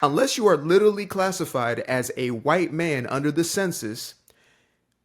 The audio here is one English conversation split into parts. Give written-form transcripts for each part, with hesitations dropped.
Unless you are literally classified as a white man under the census,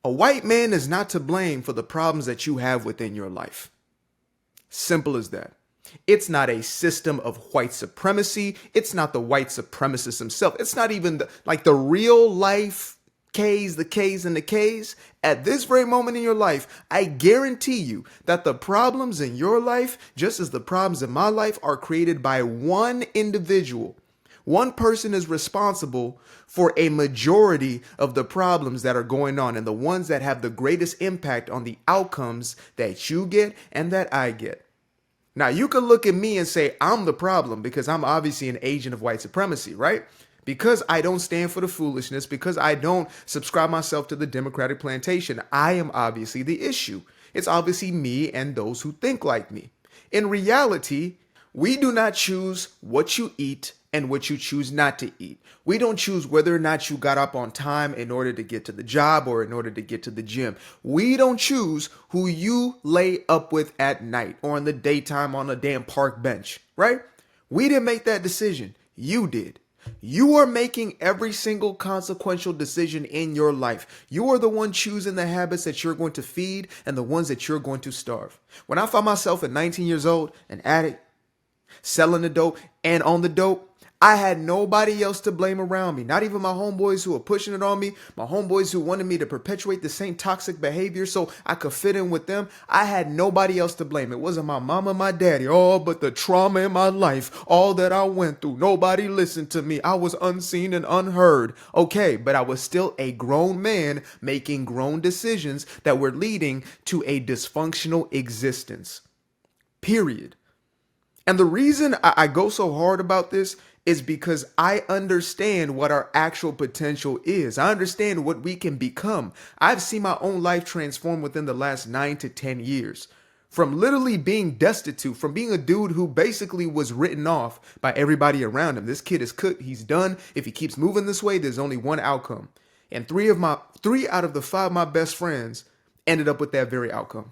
a white man is not to blame for the problems that you have within your life. Simple as that. It's not a system of white supremacy. It's not the white supremacist himself. It's not even the real life the K's and the K's. At this very moment in your life, I guarantee you that the problems in your life, just as the problems in my life, are created by one individual. One person is responsible for a majority of the problems that are going on and the ones that have the greatest impact on the outcomes that you get and that I get. Now, you can look at me and say I'm the problem because I'm obviously an agent of white supremacy, right? Because I don't stand for the foolishness, because I don't subscribe myself to the Democratic plantation, I am obviously the issue. It's obviously me and those who think like me. In reality, we do not choose what you eat and what you choose not to eat. We don't choose whether or not you got up on time in order to get to the job or in order to get to the gym. We don't choose who you lay up with at night or in the daytime on a damn park bench, right? We didn't make that decision. You did. You are making every single consequential decision in your life. You are the one choosing the habits that you're going to feed and the ones that you're going to starve. When I found myself at 19 years old, an addict, selling the dope and on the dope, I had nobody else to blame around me. Not even my homeboys who were pushing it on me. My homeboys who wanted me to perpetuate the same toxic behavior so I could fit in with them. I had nobody else to blame. It wasn't my mama, my daddy. Oh, but the trauma in my life, all that I went through. Nobody listened to me. I was unseen and unheard. Okay, but I was still a grown man making grown decisions that were leading to a dysfunctional existence. Period. And the reason I go so hard about this is because I understand what our actual potential is. I understand what we can become. I've seen my own life transform within the last 9 to 10 years. From literally being destitute, from being a dude who basically was written off by everybody around him. This kid is cooked. He's done. If he keeps moving this way, there's only one outcome. And three out of the five of my best friends ended up with that very outcome.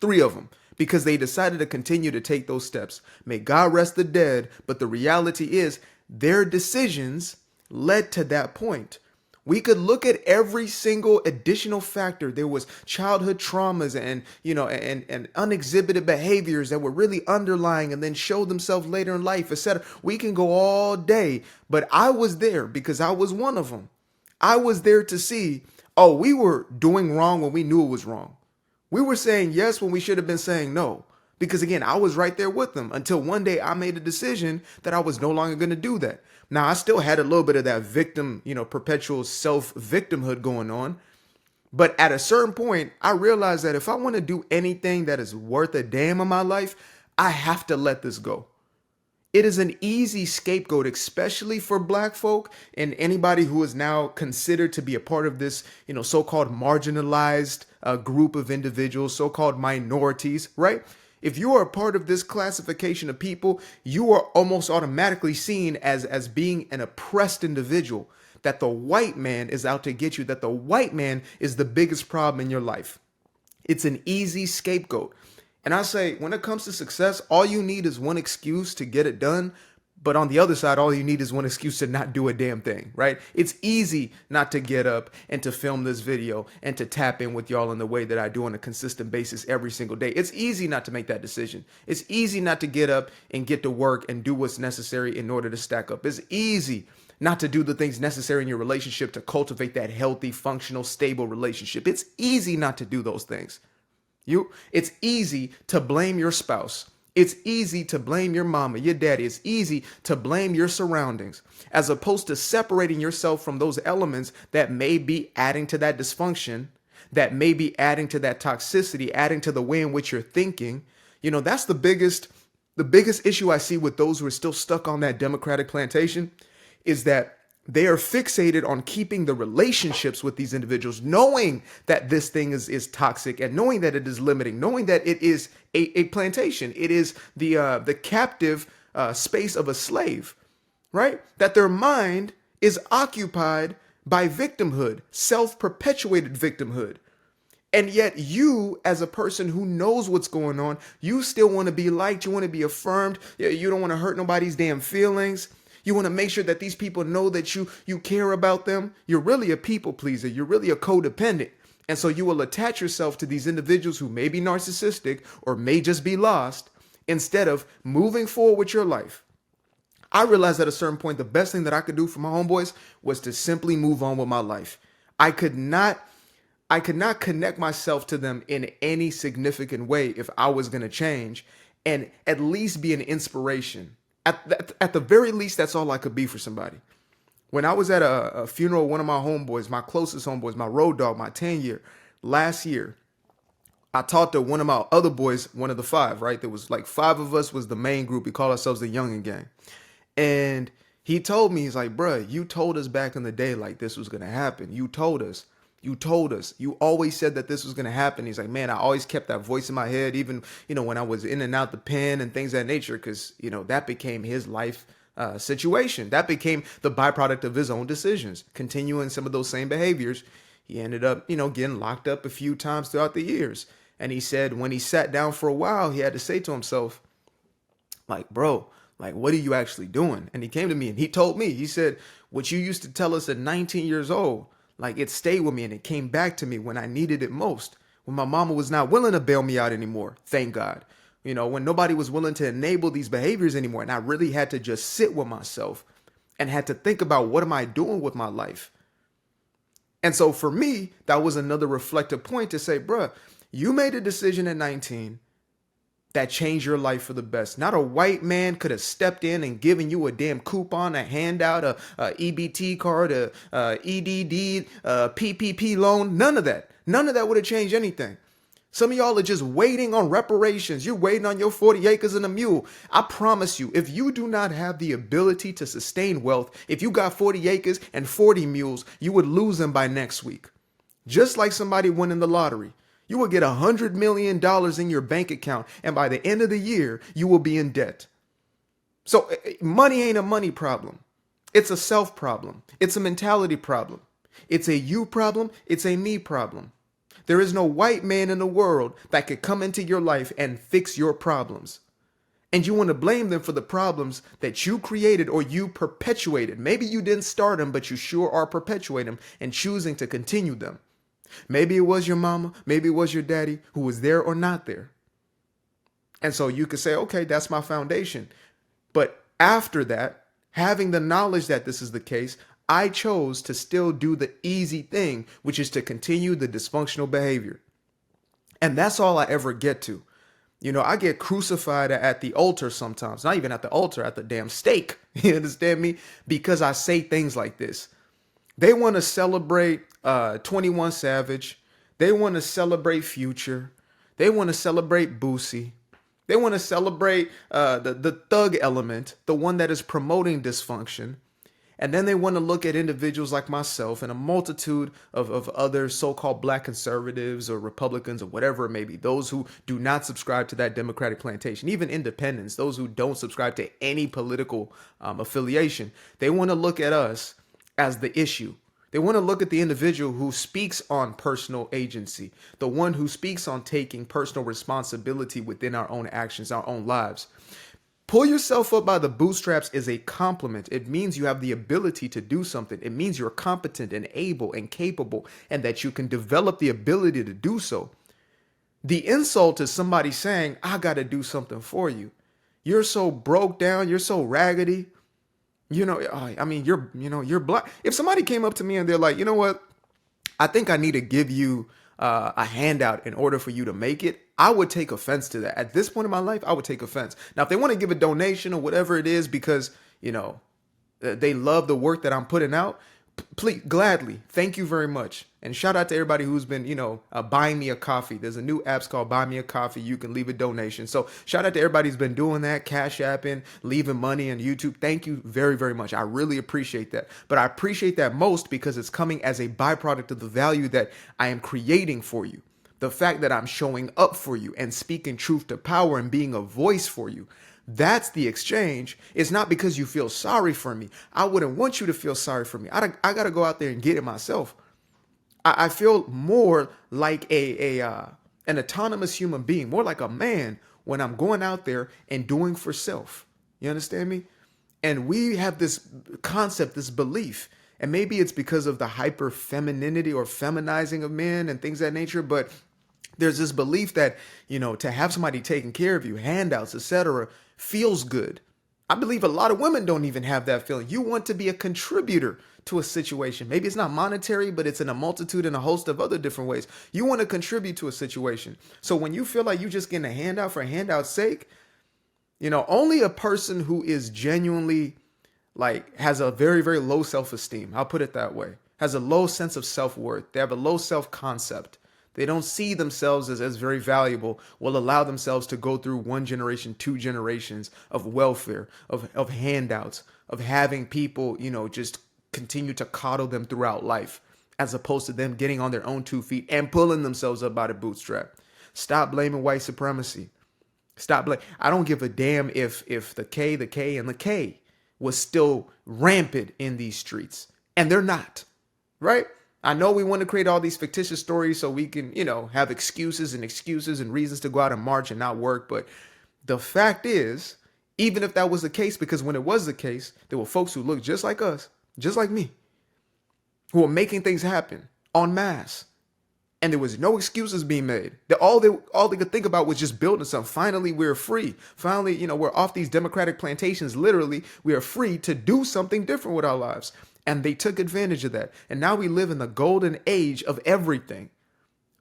3 of them. Because they decided to continue to take those steps. May God rest the dead, but the reality is their decisions led to that point. We could look at every single additional factor. There was childhood traumas and unexhibited behaviors that were really underlying and then showed themselves later in life, etc. We can go all day, but I was there because I was one of them. I was there to see, oh, we were doing wrong when we knew it was wrong. We were saying yes when we should have been saying no. Because again, I was right there with them until one day I made a decision that I was no longer going to do that. Now, I still had a little bit of that victim, perpetual self-victimhood going on. But at a certain point, I realized that if I want to do anything that is worth a damn in my life, I have to let this go. It is an easy scapegoat, especially for black folk and anybody who is now considered to be a part of this, so-called marginalized group of individuals, so-called minorities, right? If you are a part of this classification of people, you are almost automatically seen as being an oppressed individual, that the white man is out to get you, that the white man is the biggest problem in your life. It's an easy scapegoat. And I say, when it comes to success, all you need is one excuse to get it done. But on the other side, all you need is one excuse to not do a damn thing, right? It's easy not to get up and to film this video and to tap in with y'all in the way that I do on a consistent basis every single day. It's easy not to make that decision. It's easy not to get up and get to work and do what's necessary in order to stack up. It's easy not to do the things necessary in your relationship to cultivate that healthy, functional, stable relationship. It's easy not to do those things. It's easy to blame your spouse. It's easy to blame your mama, your daddy. It's easy to blame your surroundings, as opposed to separating yourself from those elements that may be adding to that dysfunction, that may be adding to that toxicity, adding to the way in which you're thinking. That's the biggest issue I see with those who are still stuck on that Democratic plantation, is that they are fixated on keeping the relationships with these individuals, knowing that this thing is toxic and knowing that it is limiting, knowing that it is a plantation. It is the captive space of a slave, right? That their mind is occupied by victimhood, self-perpetuated victimhood. And yet you, as a person who knows what's going on, you still want to be liked. You want to be affirmed. You don't want to hurt nobody's damn feelings. You want to make sure that these people know that you care about them. You're really a people pleaser. You're really a codependent. And so you will attach yourself to these individuals who may be narcissistic or may just be lost instead of moving forward with your life. I realized at a certain point, the best thing that I could do for my homeboys was to simply move on with my life. I could not connect myself to them in any significant way if I was going to change and at least be an inspiration. At the very least, that's all I could be for somebody. When I was at a funeral, one of my homeboys, my closest homeboys, my road dog, my 10-year, last year, I talked to one of my other boys, one of the five, right? There was like five of us was the main group. We call ourselves the Youngin' Gang. And he told me, he's like, bruh, you told us back in the day like this was going to happen. You told us. You always said that this was going to happen. He's like, man, I always kept that voice in my head, even, when I was in and out the pen and things of that nature, because, that became his life situation. That became the byproduct of his own decisions, continuing some of those same behaviors. He ended up, getting locked up a few times throughout the years. And he said when he sat down for a while, he had to say to himself, like, bro, like, what are you actually doing? And he came to me and he told me, he said, what you used to tell us at 19 years old, like, it stayed with me and it came back to me when I needed it most, when my mama was not willing to bail me out anymore. Thank God. When nobody was willing to enable these behaviors anymore. And I really had to just sit with myself and had to think about, what am I doing with my life? And so for me, that was another reflective point to say, bruh, you made a decision at 19 that changed your life for the best. Not a white man could have stepped in and given you a damn coupon, a handout, a EBT card, a EDD, a PPP loan. None of that. None of that would have changed anything. Some of y'all are just waiting on reparations. You're waiting on your 40 acres and a mule. I promise you, if you do not have the ability to sustain wealth, if you got 40 acres and 40 mules, you would lose them by next week. Just like somebody winning the lottery. You will get $100 million in your bank account, and by the end of the year, you will be in debt. So money ain't a money problem. It's a self problem. It's a mentality problem. It's a you problem. It's a me problem. There is no white man in the world that could come into your life and fix your problems. And you want to blame them for the problems that you created or you perpetuated. Maybe you didn't start them, but you sure are perpetuating them and choosing to continue them. Maybe it was your mama, maybe it was your daddy who was there or not there. And so you could say, okay, that's my foundation. But after that, having the knowledge that this is the case, I chose to still do the easy thing, which is to continue the dysfunctional behavior. And that's all I ever get to. I get crucified at the altar sometimes, not even at the altar, at the damn stake. You understand me? Because I say things like this. They want to celebrate 21 Savage. They want to celebrate Future. They want to celebrate Boosie. They want to celebrate the thug element, the one that is promoting dysfunction. And then they want to look at individuals like myself and a multitude of other so-called black conservatives or Republicans or whatever it may be, those who do not subscribe to that Democratic plantation, even independents, those who don't subscribe to any political affiliation. They want to look at us as the issue. They want to look at the individual who speaks on personal agency, the one who speaks on taking personal responsibility within our own actions, our own lives. Pull yourself up by the bootstraps is a compliment. It means you have the ability to do something. It means you're competent and able and capable and that you can develop the ability to do so. The insult is somebody saying, I got to do something for you. You're so broke down. You're so raggedy. You're black. If somebody came up to me and they're like, you know what? I think I need to give you a handout in order for you to make it. I would take offense to that. At this point in my life, I would take offense. Now, if they want to give a donation or whatever it is because, they love the work that I'm putting out, please, gladly. Thank you very much. And shout out to everybody who's been, buying me a coffee. There's a new app called Buy Me a Coffee. You can leave a donation. So shout out to everybody who's been doing that, Cash Apping, leaving money on YouTube. Thank you very, very much. I really appreciate that. But I appreciate that most because it's coming as a byproduct of the value that I am creating for you. The fact that I'm showing up for you and speaking truth to power and being a voice for you. That's the exchange. It's not because you feel sorry for me. I wouldn't want you to feel sorry for me. I got to go out there and get it myself. I feel more like an autonomous human being, more like a man when I'm going out there and doing for self. You understand me? And we have this concept, this belief, and maybe it's because of the hyper femininity or feminizing of men and things of that nature, but there's this belief that, to have somebody taking care of you, handouts, etc., feels good. I believe a lot of women don't even have that feeling. You want to be a contributor to a situation. Maybe it's not monetary, but it's in a multitude and a host of other different ways. You want to contribute to a situation. So when you feel like you just getting a handout for a handout's sake, only a person who is genuinely has a very, very low self-esteem, I'll put it that way, has a low sense of self-worth. They have a low self-concept. They don't see themselves as very valuable, will allow themselves to go through one generation, two generations of welfare, of handouts, of having people, just continue to coddle them throughout life, as opposed to them getting on their own 2 feet and pulling themselves up by the bootstrap. Stop blaming white supremacy. Stop blaming. I don't give a damn if the K, and the K was still rampant in these streets. And they're not, right? I know we want to create all these fictitious stories so we can, have excuses and reasons to go out and march and not work. But the fact is, even if that was the case, because when it was the case, there were folks who looked just like us, just like me, who were making things happen en masse. And there was no excuses being made. All they could think about was just building something. Finally, we're free. Finally, we're off these democratic plantations. Literally, we are free to do something different with our lives. And they took advantage of that. And now we live in the golden age of everything,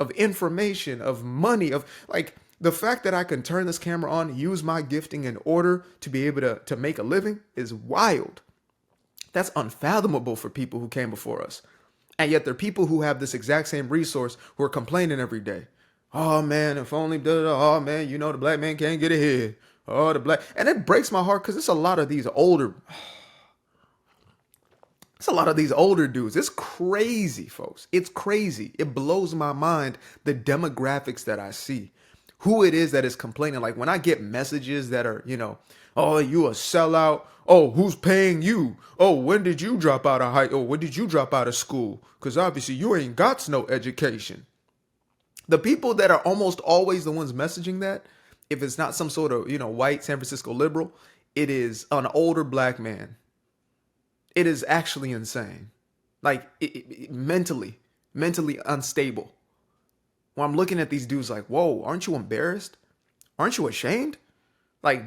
of information, of money, of the fact that I can turn this camera on, use my gifting in order to be able to make a living is wild. That's unfathomable for people who came before us. And yet there are people who have this exact same resource who are complaining every day. Oh man, if only, oh man, the black man can't get ahead. Oh, and it breaks my heart because it's a lot of these older dudes. It's crazy, folks. It's crazy. It blows my mind, the demographics that I see, who it is that is complaining. Like when I get messages that are, oh, you a sellout. Oh, who's paying you? Oh, when did you drop out of when did you drop out of school? Because obviously you ain't got no education. The people that are almost always the ones messaging that, if it's not some sort of, white San Francisco liberal, it is an older black man. It is actually insane. Mentally unstable. When I'm looking at these dudes whoa, aren't you embarrassed? Aren't you ashamed?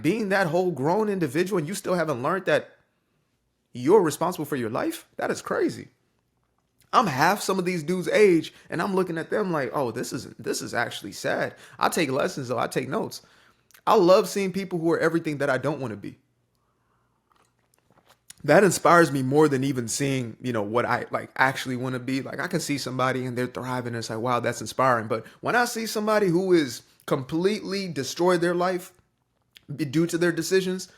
Being that whole grown individual and you still haven't learned that you're responsible for your life? That is crazy. I'm half some of these dudes' age and I'm looking at them oh, this is actually sad. I take lessons though. I take notes. I love seeing people who are everything that I don't want to be. That inspires me more than even seeing, what I actually want to be. I can see somebody and they're thriving and it's wow, that's inspiring. But when I see somebody who is completely destroyed their life due to their decisions,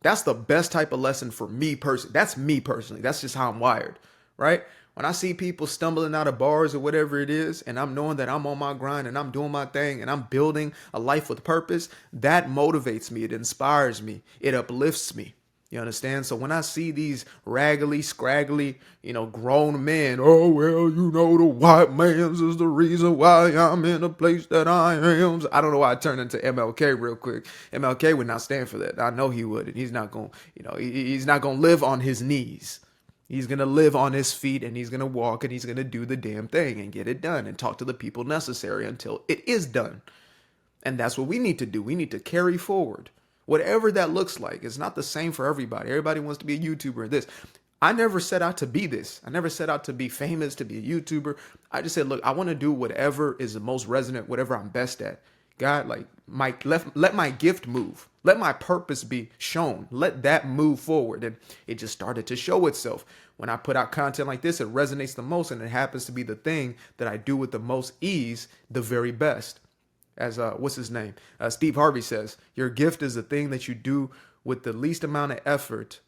that's the best type of lesson for me personally. That's me personally. That's just how I'm wired, right? When I see people stumbling out of bars or whatever it is, and I'm knowing that I'm on my grind and I'm doing my thing and I'm building a life with purpose, that motivates me. It inspires me. It uplifts me. You understand? So when I see these raggedy, scraggly, grown men, oh, well, the white man's is the reason why I'm in the place that I am. I don't know why I turned into MLK real quick. MLK would not stand for that. I know he would. And he's not going, he's not going to live on his knees. He's going to live on his feet and he's going to walk and he's going to do the damn thing and get it done and talk to the people necessary until it is done. And that's what we need to do. We need to carry forward. Whatever that looks like, it's not the same for everybody. Everybody wants to be a YouTuber and this. I never set out to be this. I never set out to be famous, to be a YouTuber. I just said, look, I want to do whatever is the most resonant, whatever I'm best at. God, let my gift move. Let my purpose be shown. Let that move forward. And it just started to show itself. When I put out content like this, it resonates the most. And it happens to be the thing that I do with the most ease, the very best. As what's his name? Steve Harvey says, your gift is the thing that you do with the least amount of effort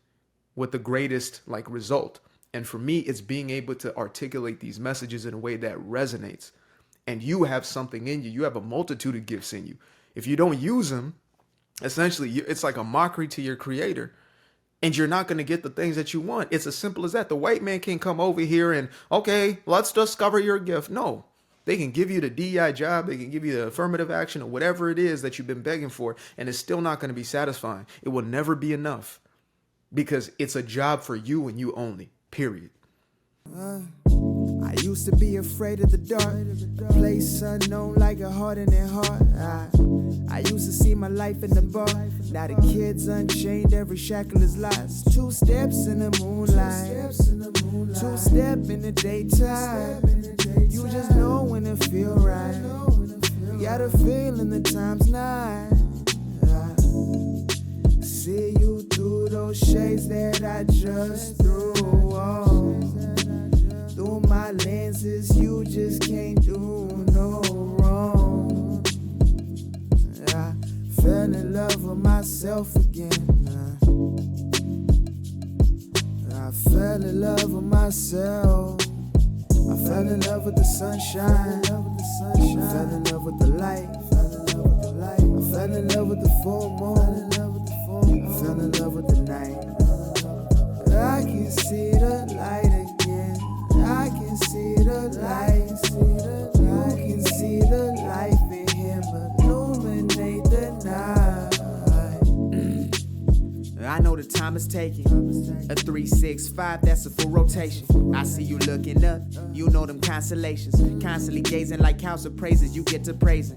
with the greatest result. And for me, it's being able to articulate these messages in a way that resonates. And you have something in you. You have a multitude of gifts in you. If you don't use them, essentially, it's like a mockery to your creator. And you're not going to get the things that you want. It's as simple as that. The white man can't come over here and, okay, let's discover your gift. No. They can give you the DEI job, they can give you the affirmative action or whatever it is that you've been begging for, and it's still not going to be satisfying. It will never be enough. because it's a job for you and you only, period. I used to be afraid of the dark, a place unknown like a heart in their heart. I used to see my life in the bar. Now the kids unchained, every shackle is lost. 2 steps in the moonlight, 2 step in the daytime. You just know when it feel right. You got a feeling the time's not. See you through those shades that I just threw on. Through my lenses, you just can't do no wrong. I fell in love with myself again. I fell in love with myself. I fell in love with the sunshine. I fell in love with the light. I fell in love with the full moon. I fell in love with the night. I can see the light again. I can see the light. You can see the life in him illuminate the night. I know the time is taking. A 365, that's a full rotation. I see you looking up, you know them constellations. Constantly gazing like house of praises, you get to praising.